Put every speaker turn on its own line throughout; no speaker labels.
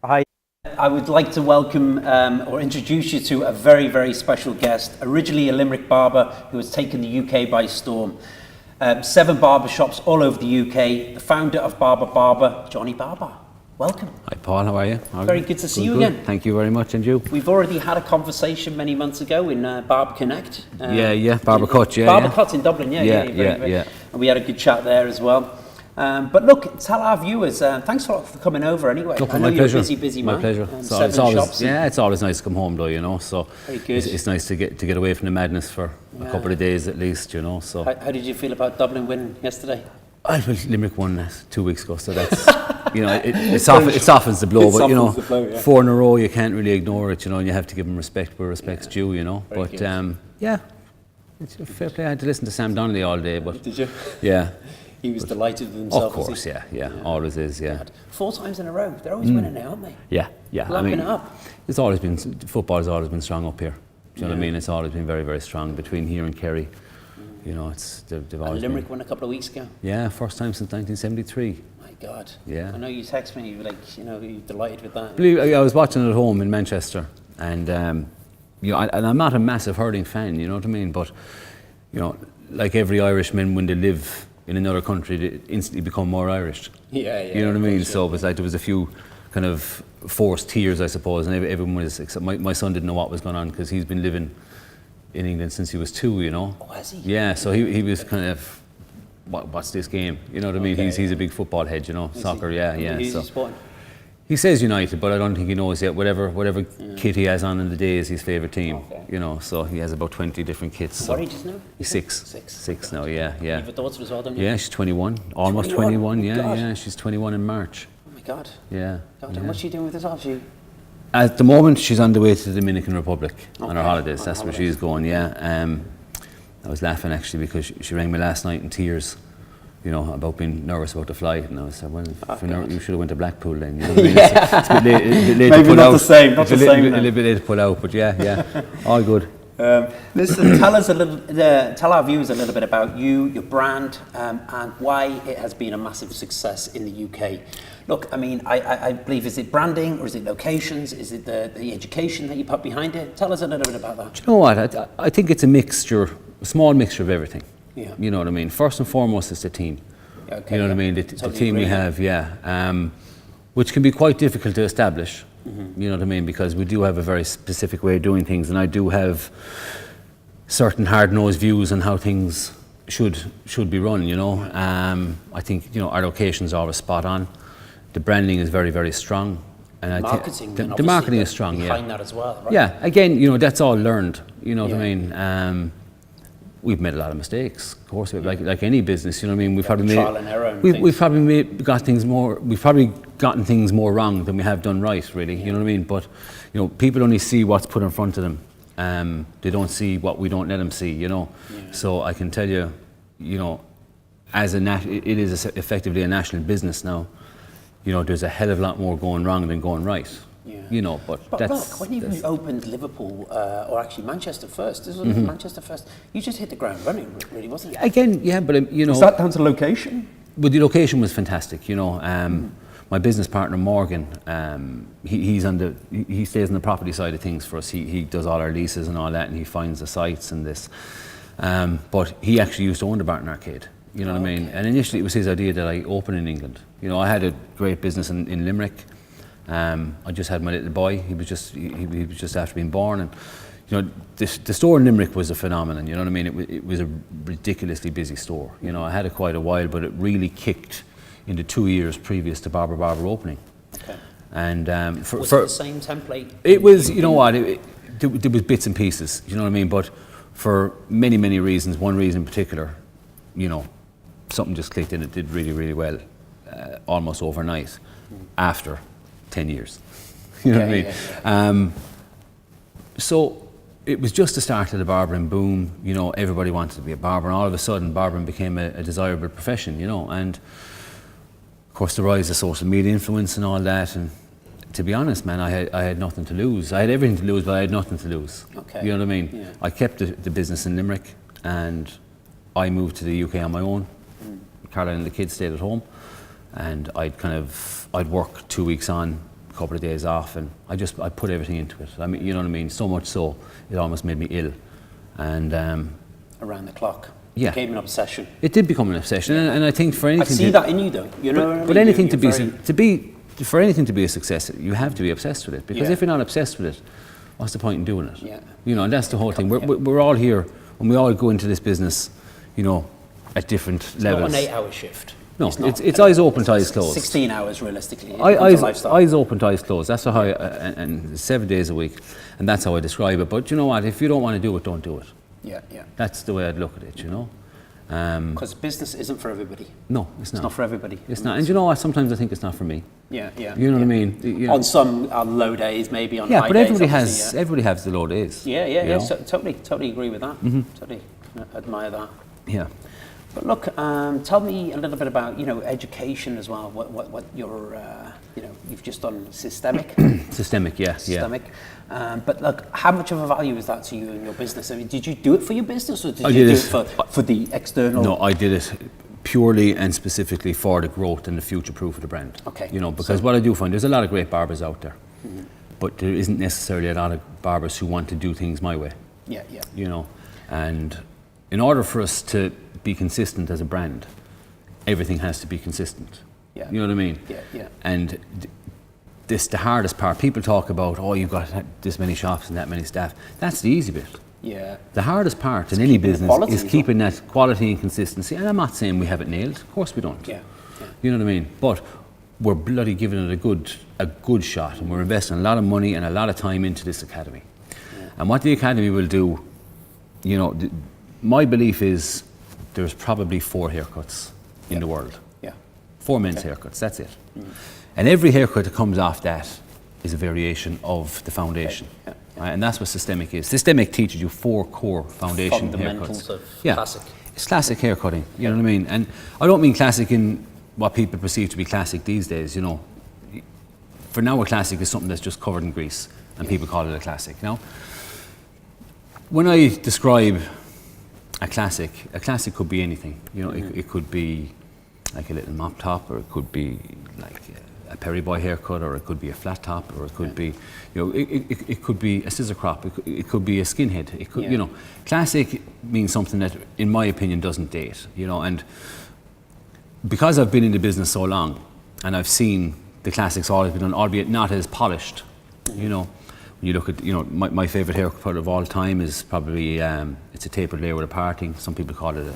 Hi. I would like to welcome or introduce you to a very, very special guest. Originally a Limerick barber who has taken the UK by storm. 7 barber shops all over the UK. The founder of Barber Barber, Johnny Barber. Welcome.
Hi Paul, how are you?
Very good to see you again.
Thank you very much, and you?
We've already had a conversation many months ago in Barber Connect.
Barber Cut,
Barber Cut in Dublin, yeah. And we had a good chat there as well. But look, tell our viewers, thanks for coming over anyway.
Look,
I know you're a busy man.
My pleasure.
So it's
always nice to come home though, you know, so
very good.
It's nice to get away from the madness for a couple of days at least, you know. So
how did you feel about Dublin winning yesterday?
Limerick won 2 weeks ago, so that's, you know, it softens the blow, but you know, 4 in a row, you can't really ignore it, you know, and you have to give them respect where respect's due, you know.
Very good.
It's a fair play. I had to listen to Sam Donnelly all day, but
did you?
Yeah.
He was delighted with himself.
Of course, yeah, always is, yeah.
4 times in a row. They're always winning now, aren't they?
Yeah.
Lapping it up.
Football has always been strong up here. Do you know what I mean? It's always been very, very strong between here and Kerry. You know, they've always
Limerick won a couple of weeks ago.
Yeah, first time since 1973.
My God.
Yeah.
I know you text me, you were like, you know, you're delighted with that.
I was watching at home in Manchester, and you know, and I'm not a massive hurling fan, you know what I mean? But you know, like every Irishman, when they live in another country, they instantly become more Irish.
Yeah.
You know what I mean? So it was like there was a few kind of forced tears, I suppose, and everyone was, except my son didn't know what was going on because he's been living in England since he was 2, you know.
Oh, has he?
Yeah, so he was kind of, what's this game? You know what I mean? He's a big football head, you know, soccer, yeah.
Who's
so
he supporting?
he says United, but I don't think he knows yet. Whatever kit he has on in the day is his favourite team.
Okay.
You know, so he has about 20 different kits. So
What age is now?
he's 6. 6 now, yeah.
You have a daughter as well, don't you?
Yeah, she's 21, almost 21.
Oh, God.
Yeah, she's 21 in March.
Oh my God.
Yeah.
And what's she doing with herself?
At the moment, she's on the way to the Dominican Republic on her holidays.
On
That's where
holidays.
she's going. Yeah. I was laughing actually because she rang me last night in tears, you know, about being nervous about the flight, and I said, "Well, if you're nervous, you should have went to Blackpool then." You know what I mean? It's a bit late
Maybe
to pull
not
out.
the same. Not the same.
A little bit late to pull out, but yeah, all good.
Listen, tell our viewers a little bit about you, your brand, and why it has been a massive success in the UK. Look, I mean, I believe, is it branding or is it locations? Is it the education that you put behind it? Tell us a little bit about that.
Do you know what? I think it's a small mixture of everything.
Yeah.
You know what I mean? First and foremost, it's the team.
Okay,
you know what I mean? The team we have, which can be quite difficult to establish. You know what I mean? Because we do have a very specific way of doing things, and I do have certain hard-nosed views on how things should be run. You know, I think, you know, our locations are always spot on. The branding is very, very strong, and I think the marketing is strong.
Behind that as well, right?
Yeah. Again, you know, that's all learned. You know what I mean? We've made a lot of mistakes, of course, like any business. You know what I mean? We've probably
trial and error.
We've probably gotten things more wrong than we have done right, really. You know what I mean? But you know, people only see what's put in front of them. They don't see what we don't let them see. You know. Yeah. So I can tell you, you know, it is effectively a national business now. You know, there's a hell of a lot more going wrong than going right. Yeah. You know, but
look, when you opened Liverpool, or actually Manchester first, this was Manchester first, you just hit the ground running, really, wasn't it?
Again, yeah, but you know...
Is that down to location?
But the location was fantastic, you know. My business partner, Morgan, he stays on the property side of things for us. He does all our leases and all that, and he finds the sites and this. But he actually used to own the Barton Arcade. You know what I mean? And initially it was his idea that I open in England. You know, I had a great business in Limerick. I just had my little boy. He was just after being born, and you know, the store in Limerick was a phenomenon. You know what I mean? It was a ridiculously busy store. You know, I had it quite a while, but it really kicked in the 2 years previous to Barber Barber opening. Okay. And
was it the same template?
It was. You know what? There was bits and pieces. You know what I mean? But for many, many reasons, one reason in particular, you know, something just clicked and it did really, really well, almost overnight, after 10 years. You know what I mean? Yeah. So it was just the start of the barbering boom. You know, everybody wanted to be a barber, and all of a sudden barbering became a desirable profession, you know. And of course the rise of social media influence and all that, and to be honest, man, I had nothing to lose. I had everything to lose, but I had nothing to lose. Okay. You know what I mean? Yeah. I kept the business in Limerick, and I moved to the UK on my own. Caroline and the kids stayed at home, and I'd work 2 weeks on, couple of days off, and I put everything into it. I mean, you know what I mean? So much so, it almost made me ill. And
around the clock.
Yeah.
It became an obsession.
It did become an obsession, and I think for anything
I see that in you, though. You know what I mean?
But anything for anything to be a success, you have to be obsessed with it. Because if you're not obsessed with it, what's the point in doing it?
Yeah.
You know, and that's the whole thing. We're all here, and we all go into this business, you know, at different levels.
Not an 8-hour shift.
No, it's eyes open to eyes closed.
16 hours realistically.
Eyes open to eyes closed. That's how and 7 days a week, and that's how I describe it. But you know what? If you don't want to do it, don't do it.
Yeah, yeah.
That's the way I'd look at it, you know.
Because business isn't for everybody.
No, it's not.
It's not for everybody.
It's not. And you know what? Sometimes I think it's not for me.
Yeah, yeah.
You know what I mean? You know.
On low days, maybe on high days.
Yeah, but everybody has the low days.
Yeah. Totally agree with that. Totally admire that.
Yeah.
But look, tell me a little bit about, you know, education as well. What your, you know, you've just done systemic.
Systemic, yeah.
Systemic. But look, how much of a value is that to you in your business? I mean, did you do it for your business, or did you do it for the external?
No, I did it purely and specifically for the growth and the future proof of the brand.
Okay.
You know, because what I do find, there's a lot of great barbers out there, but there isn't necessarily a lot of barbers who want to do things my way.
Yeah, yeah.
You know, and in order for us to be consistent as a brand, everything has to be consistent.
Yeah.
You know what I mean?
Yeah, yeah.
And this the hardest part. People talk about, oh, you've got this many shops and that many staff. That's the easy bit.
Yeah.
The hardest part in any business is keeping that quality and consistency. And I'm not saying we have it nailed. Of course we don't.
Yeah.
You know what I mean? But we're bloody giving it a good shot, and we're investing a lot of money and a lot of time into this academy. Yeah. And what the academy will do, you know, my belief is there's probably 4 haircuts in the world.
Yeah.
4 men's haircuts, that's it. And every haircut that comes off that is a variation of the foundation.
Yeah.
Right? And that's what systemic is. Systemic teaches you 4 core foundation
fundamentals
haircuts.
Of classic.
It's classic haircutting, you know what I mean? And I don't mean classic in what people perceive to be classic these days, you know. For now, a classic is something that's just covered in grease, and people call it a classic. Now, when I describe a classic could be anything. You know, it could be like a little mop top, or it could be like a Perry Boy haircut, or it could be a flat top, or it could be, you know, it could be a scissor crop, it could be a skinhead. It could, you know, classic means something that, in my opinion, doesn't date. You know, and because I've been in the business so long, and I've seen the classics always be done, albeit not as polished. You know, when you look at, you know, my favourite haircut of all time is probably it's a tapered layer with a parting. Some people call it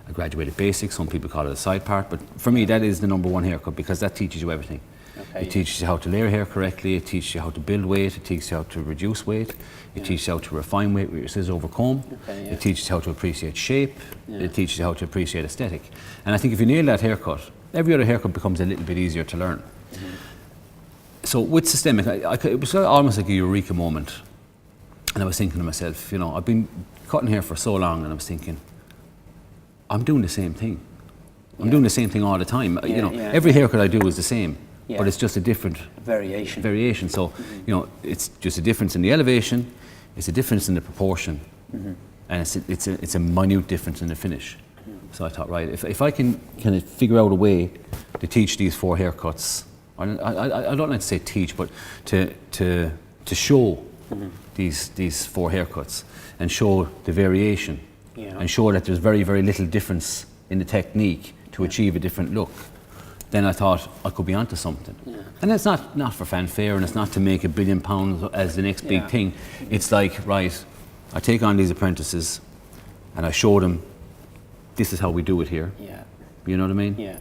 a graduated basic, some people call it a side part, but for me that is the #1 haircut, because that teaches you everything. Okay, it teaches you how to layer hair correctly, it teaches you how to build weight, it teaches you how to reduce weight, it teaches you how to refine weight with your scissors over comb, it teaches you how to appreciate shape, it teaches you how to appreciate aesthetic. And I think if you nail that haircut, every other haircut becomes a little bit easier to learn. So with systemic, it was almost like a eureka moment, and I was thinking to myself, you know, I've been cutting hair for so long, and I was thinking, I'm doing the same thing. I'm doing the same thing all the time. You know, every haircut I do is the same, but it's just a different variation. So, you know, it's just a difference in the elevation, it's a difference in the proportion, and it's a minute difference in the finish. So I thought, right, if I can kind of figure out a way to teach these 4 haircuts, I don't like to say teach, but to show these 4 haircuts and show the variation, and show that there's very, very little difference in the technique to achieve a different look, then I thought I could be onto something. And it's not for fanfare, and it's not to make £1 billion as the next big thing. It's like, right, I take on these apprentices and I show them this is how we do it here. You know what I mean? Yeah.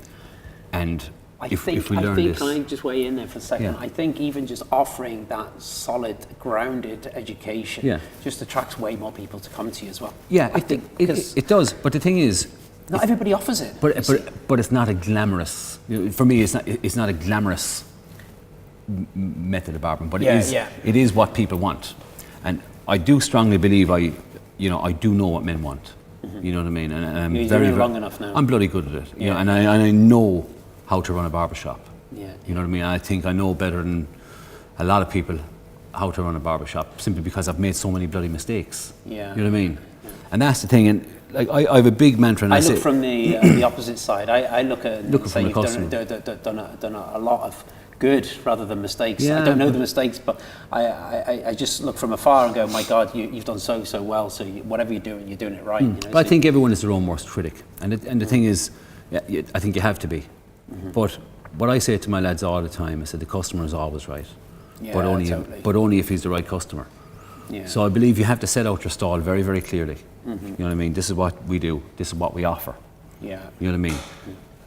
And if we learn this,
can I just weigh in there for a second? I think even just offering that solid, grounded education just attracts way more people to come to you as well.
Yeah, I think it does. But the thing is,
not everybody offers it.
But it's not a glamorous. You know, for me, it's not a glamorous method of barbering. But it is what people want, and I do strongly believe I do know what men want. You know what I mean? And I'm very
long enough now.
I'm bloody good at it. You know, and I know how to run a barbershop. You know what I mean? I think I know better than a lot of people how to run a barbershop, simply because I've made so many bloody mistakes. You know what I mean? And that's the thing. And like I have a big mantra. And
I look from the opposite side. I look at
say you've
done a lot of good rather than mistakes.
Yeah,
I don't know the mistakes, but I just look from afar and go, my God, you've done so well. So whatever you're doing it right. You know?
But I think everyone is their own worst critic, and the thing is, I think you have to be. But what I say to my lads all the time, I said the customer is always right, but only if he's the right customer.
Yeah.
So I believe you have to set out your stall very, very clearly. You know what I mean? This is what we do. This is what we offer.
Yeah.
You know what I mean?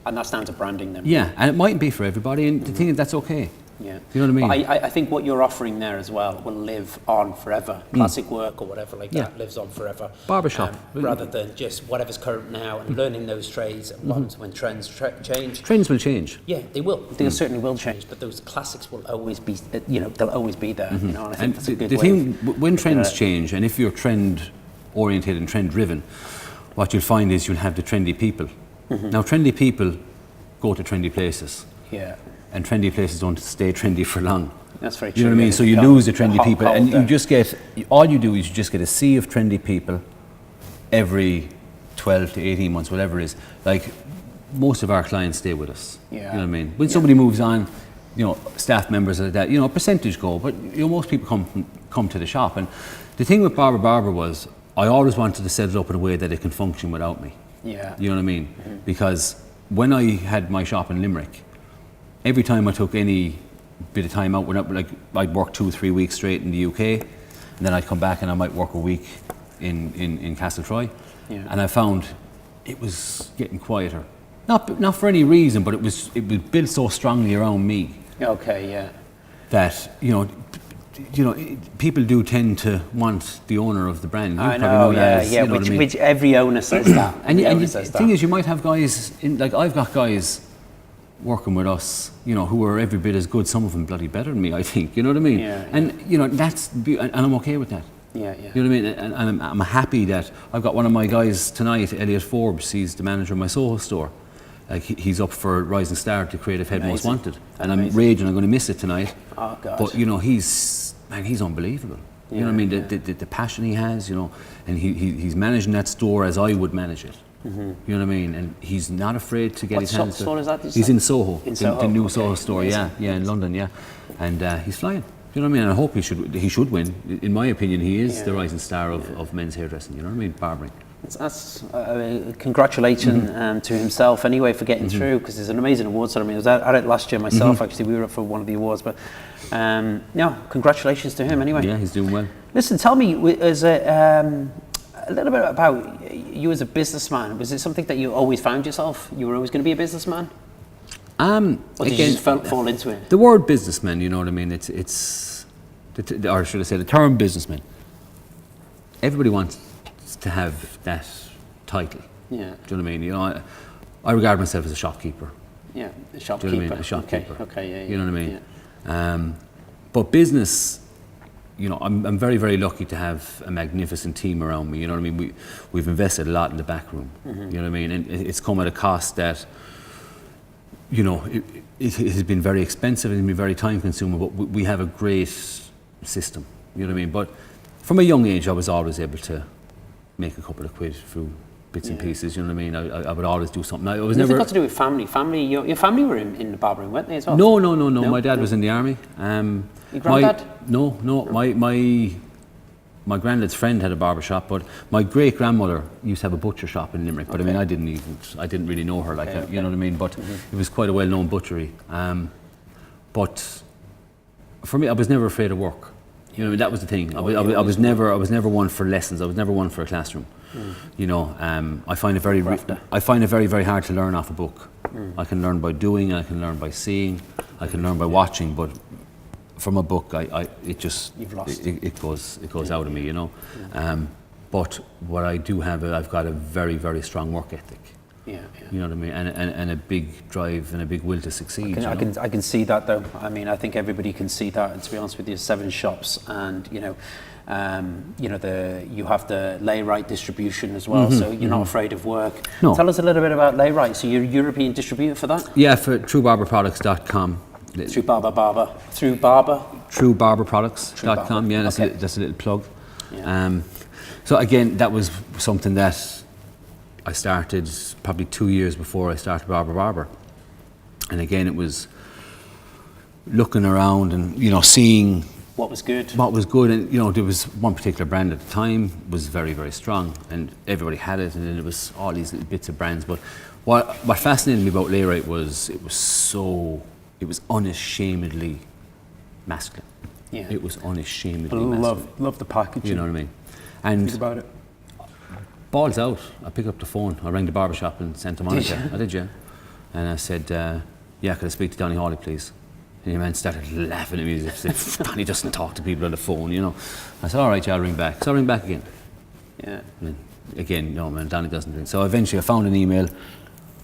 And that's down to branding then.
Yeah, and it mightn't be for everybody, and the thing is, that's okay.
Yeah.
You know what I mean?
But I think what you're offering there as well will live on forever. Classic work or whatever like that lives on forever.
Barbershop.
Rather than just whatever's current now and learning those trades and when trends change.
Trends will change.
Yeah, they will. They certainly will change, but those classics will always be, they'll always be there. You know, and I think that's a good
the
way
thing,
of
when trends change, and if you're trend oriented and trend driven, what you'll find is you'll have the trendy people. Now, trendy people go to trendy places.
Yeah.
And trendy places don't stay trendy for long.
That's very true.
You know what I mean? So you lose the trendy people, and you just get, all you do is you just get a sea of trendy people every 12 to 18 months, whatever it is. Like, most of our clients stay with us.
Yeah.
You know what I mean? When somebody moves on, staff members like that, percentage go, but most people come to the shop. And the thing with Barber Barber was, I always wanted to set it up in a way that it can function without me.
Yeah.
You know what I mean? Because when I had my shop in Limerick, every time I took any bit of time out, I'd work 2 or 3 weeks straight in the UK, and then I'd come back and I might work a week in Castletroy, and I found it was getting quieter. Not for any reason, but it was built so strongly around me.
Okay, yeah.
That people do tend to want the owner of the brand. You
I
probably
know,
that,
which every owner says that.
And the thing is, you might have guys I've got guys working with us, who are every bit as good, some of them bloody better than me, I think, you know what I mean?
Yeah.
And, and I'm okay with that.
Yeah.
You know what I mean? And I'm happy that I've got one of my guys tonight, Elliot Forbes, he's the manager of my Soho store. Like, he's up for Rising Star to Creative Head Most Wanted. And I'm raging, I'm going to miss it tonight.
Oh, God.
But, he's unbelievable. You know what I mean? The passion he has, and he's managing that store as I would manage it. You know what I mean? And he's not afraid to get his hands.
What store is that?
He's in Soho, the new
okay.
Soho store, yeah, in London, yeah. And he's flying. You know what I mean? And I hope he should win. In my opinion, he is the rising star of men's hairdressing. You know what I mean? Barbering.
That's congratulations to himself anyway for getting through, because there's an amazing award ceremony. I was at it last year myself. Actually, we were up for one of the awards, but congratulations to him anyway.
Yeah, he's doing well.
Listen, tell me, a little bit about you as a businessman. Was it something that you always found yourself? You were always going to be a businessman? Or did you just fall into it?
The word businessman, you know what I mean? Or should I say the term businessman? Everybody wants to have that title.
Yeah.
Do you know what I mean? I regard myself as a shopkeeper.
Yeah, a shopkeeper.
Do you know what I mean? A shopkeeper.
Okay, yeah.
You know what I mean?
Yeah.
But business, I'm very, very lucky to have a magnificent team around me. You know what I mean? We've invested a lot in the back room. You know what I mean? And it's come at a cost that, it has been very expensive and been very time consuming, but we have a great system. You know what I mean? But from a young age, I was always able to make a couple of quid through bits and pieces. You know what I mean? I would always do something. I was never.
Nothing got to do with family. Your family were in the barbering, weren't they as well?
No. My dad was in the army.
Your granddad?
My granddad's friend had a barber shop, but my great grandmother used to have a butcher shop in Limerick. But I mean, I didn't really know her you know what I mean. But it was quite a well-known butchery. But for me, I was never afraid of work. You know, that was the thing. I was never one for lessons. I was never one for a classroom. I find it very very hard to learn off a book. I can learn by doing, I can learn by seeing, I can learn by watching, but from a book, it goes out of me, But what I do have, I've got a very, very strong work ethic.
Yeah.
You know what I mean, and a big drive and a big will to succeed.
I can see that though. I mean, I think everybody can see that. And to be honest with you, 7 shops, and you have the lay right distribution as well. So you're not afraid of work.
No.
Tell us a little bit about lay right. So you're a European distributor for that?
Yeah, through barberproducts.com.
Through Barber Barber. Through Barber.
Through barberproducts.com. Yeah, that's a little plug. Yeah. So again, that was something that I started probably 2 years before I started Barber Barber. And again, it was looking around and, you know, seeing
What was good?
what was good. And, you know, there was one particular brand at the time was very, very strong, and everybody had it, and then there was all these little bits of brands. But what fascinated me about Layrite was it was unashamedly masculine.
Yeah.
It was unashamedly masculine.
Love the packaging.
You know what I mean? And
Think about it.
balls out, I picked up the phone. I rang the barber shop in Santa Monica.
Did you?
I did, yeah. And I said, yeah, could I speak to Donny Hawley, please? And the man started laughing at me as if Donny doesn't talk to people on the phone, you know. I said, all right, yeah, I'll ring back. So I ring back again.
Yeah.
And again, no, man, Donny doesn't ring. So eventually I found an email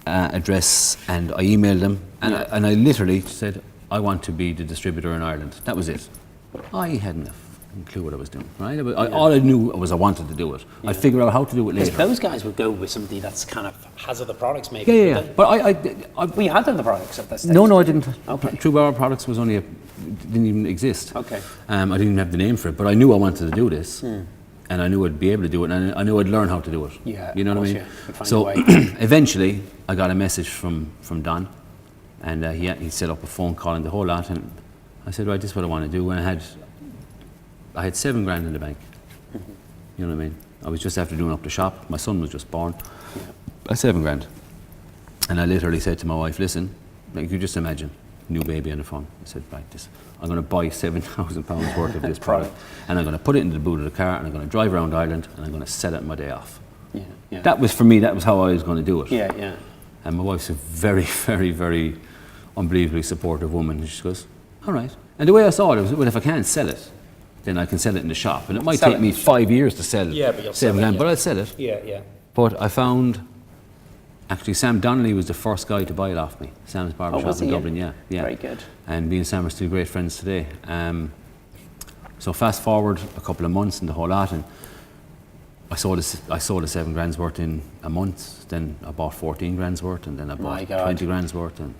address, and I emailed them, and, I literally said, I want to be the distributor in Ireland. That was it. I hadn't a fucking clue what I was doing, right? All I knew was I wanted to do it. I figured out how to do it later.
Those guys would go with somebody that's kind of has other products, maybe.
Yeah. But
We had other products at that stage.
No, I didn't.
Okay.
True Barber Products was didn't even exist.
Okay.
I didn't even have the name for it, but I knew I wanted to do this, and I knew I'd be able to do it, and I knew I'd learn how to do it.
Yeah,
you know
of
what I
course,
mean.
yeah. You'd find a
So
way.
eventually, I got a message from Don, and he set up a phone call and the whole lot, and I said, right, this is what I want to do, and I had $7,000 in the bank. You know what I mean? I was just after doing up the shop. My son was just born. I had $7,000. And I literally said to my wife, listen, like you just imagine, new baby on the phone. I said, right, I'm going to buy £7,000 worth of this product, and I'm going to put it into the boot of the car, and I'm going to drive around Ireland, and I'm going to sell it on my day off.
Yeah.
That was, for me, that was how I was going to do it.
Yeah.
And my wife's a very, very, very unbelievably supportive woman. And she goes, all right. And the way I saw it was, well, if I can't sell it, then I can sell it in the shop. And it might take me 5 years to sell
but you'll sell
$7,000,
it,
but I'll sell it.
Yeah.
But I found, actually, Sam Donnelly was the first guy to buy it off me. Sam's barber shop in Dublin, yeah.
Very good.
And me and Sam are still great friends today. So fast forward a couple of months and the whole lot, and I sold the $7,000 worth in a month. Then I bought $14,000 worth, and then I bought $20,000 worth, and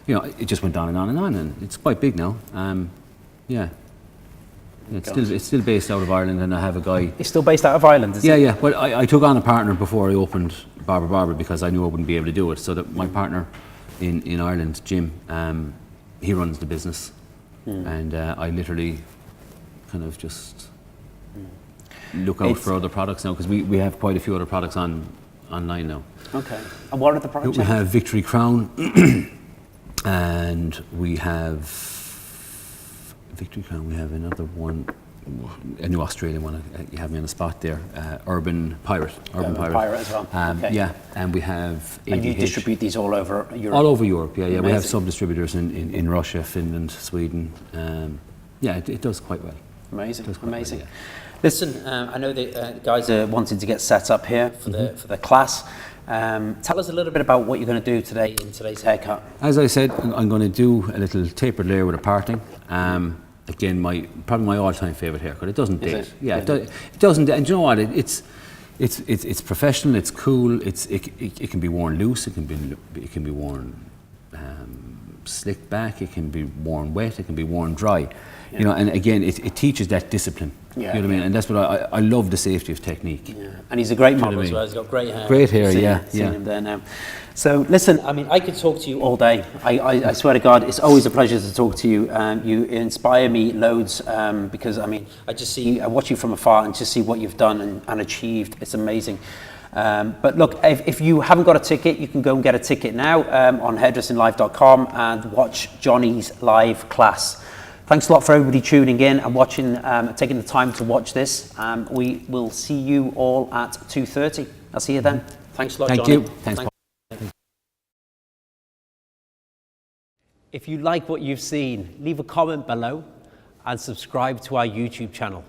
you know, it just went on and on and on, and it's quite big now. It's still based out of Ireland, and I have a guy.
It's still based out of Ireland, is it?
Yeah. Well, I took on a partner before I opened Barber Barber because I knew I wouldn't be able to do it. So that my partner in Ireland, Jim, he runs the business, and I literally kind of just look out for other products now, because we have quite a few other products online now.
Okay. And what are the products?
We have Victory Crown, and we have Victory Crown. We have another one, a new Australian one. You have me on the spot there. Urban Pirate. Urban Pirate
as well.
Okay. Yeah, and we have ADH.
And you distribute these all over Europe?
All over Europe, yeah.
Amazing.
We have sub-distributors in Russia, Finland, Sweden. It does quite well.
Amazing.
Well, yeah.
Listen, I know the guys are wanting to get set up here for the class. Tell us a little bit about what you're going to do today in today's haircut.
As I said, I'm going to do a little tapered layer with a parting. Again, probably my all-time favourite haircut. It doesn't date. Yeah, it doesn't. And you know what? It's professional. It's cool. It can be worn loose. It can be worn slicked back. It can be worn wet. It can be worn dry. You know, and again, it teaches that discipline. You know what I mean? And that's what I love, the safety of technique.
Yeah, and he's a great model as well. He's got great hair.
Great hair,
Seeing him there now. So listen, I mean, I could talk to you all day. I swear to God, it's always a pleasure to talk to you. You inspire me loads because I mean, I watch you from afar and just see what you've done and achieved. It's amazing. But look, if you haven't got a ticket, you can go and get a ticket now on hairdressing.live.com and watch Johnny's live class. Thanks a lot for everybody tuning in and watching, taking the time to watch this. We will see you all at 2:30. I'll see you then. Thanks a lot,
Thank
Johnny.
you. Thanks.
If you like what you've seen, leave a comment below and subscribe to our YouTube channel.